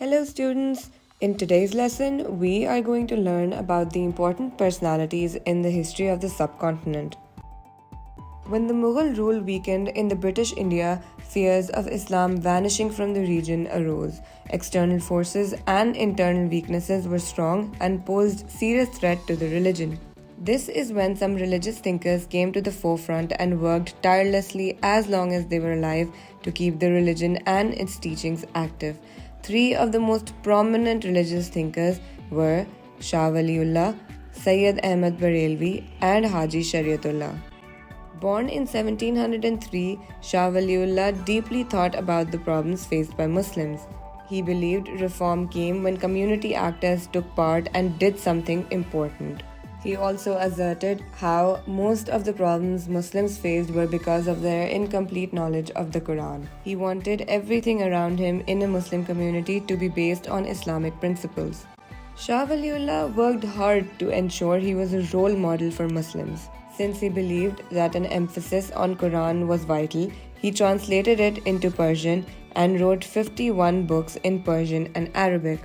Hello, students. In today's lesson, we are going to learn about the important personalities in the history of the subcontinent. When the Mughal rule weakened in the British India, fears of Islam vanishing from the region arose. External forces and internal weaknesses were strong and posed serious threat to the religion. This is when some religious thinkers came to the forefront and worked tirelessly as long as they were alive to keep the religion and its teachings active. Three of the most prominent religious thinkers were Shah Waliullah, Syed Ahmad Barelvi, and Haji Shariatullah. Born in 1703, Shah Waliullah deeply thought about the problems faced by Muslims. He believed reform came when community actors took part and did something important. He also asserted how most of the problems Muslims faced were because of their incomplete knowledge of the Quran. He wanted everything around him in a Muslim community to be based on Islamic principles. Shah Waliullah worked hard to ensure he was a role model for Muslims. Since he believed that an emphasis on Quran was vital, he translated it into Persian and wrote 51 books in Persian and Arabic.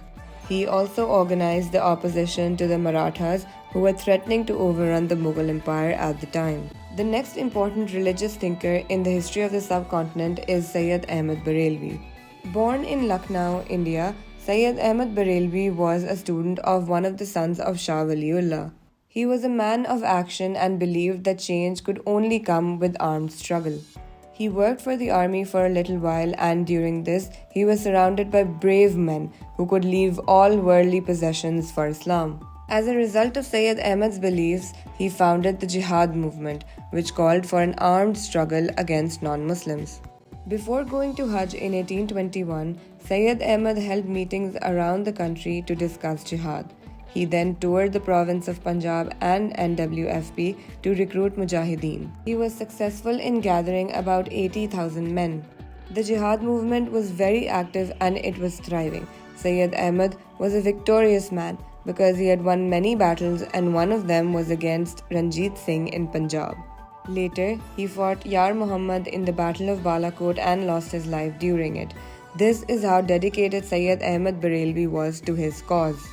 He also organized the opposition to the Marathas, who were threatening to overrun the Mughal Empire at the time. The next important religious thinker in the history of the subcontinent is Syed Ahmad Barelvi. Born in Lucknow, India, Syed Ahmad Barelvi was a student of one of the sons of Shah Waliullah. He was a man of action and believed that change could only come with armed struggle. He worked for the army for a little while, and during this, he was surrounded by brave men who could leave all worldly possessions for Islam. As a result of Syed Ahmad's beliefs, he founded the Jihad movement, which called for an armed struggle against non-Muslims. Before going to Hajj in 1821, Syed Ahmad held meetings around the country to discuss jihad. He then toured the province of Punjab and NWFP to recruit mujahideen. He was successful in gathering about 80,000 men. The jihad movement was very active and it was thriving. Syed Ahmad was a victorious man because he had won many battles, and one of them was against Ranjit Singh in Punjab. Later, he fought Yar Muhammad in the Battle of Balakot and lost his life during it. This is how dedicated Syed Ahmad Barelvi was to his cause.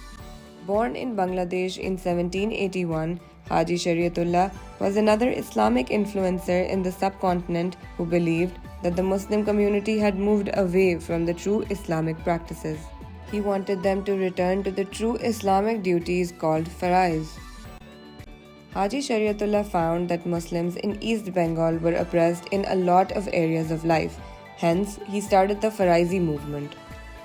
Born in Bangladesh in 1781, Haji Shariatullah was another Islamic influencer in the subcontinent who believed that the Muslim community had moved away from the true Islamic practices. He wanted them to return to the true Islamic duties called farais. Haji Shariatullah found that Muslims in East Bengal were oppressed in a lot of areas of life. Hence, he started the Faraisi movement.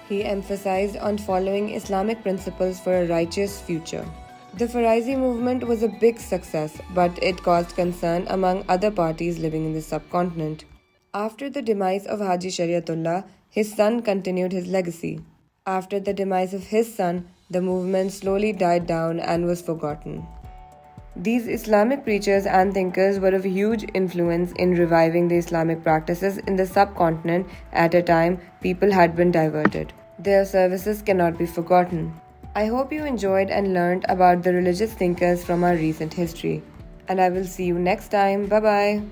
He emphasized on following Islamic principles for a righteous future. The Faraisi movement was a big success, but it caused concern among other parties living in the subcontinent. After the demise of Haji Shariatullah, his son continued his legacy. After the demise of his son, the movement slowly died down and was forgotten. These Islamic preachers and thinkers were of huge influence in reviving the Islamic practices in the subcontinent at a time people had been diverted. Their services cannot be forgotten. I hope you enjoyed and learned about the religious thinkers from our recent history. And I will see you next time. Bye-bye.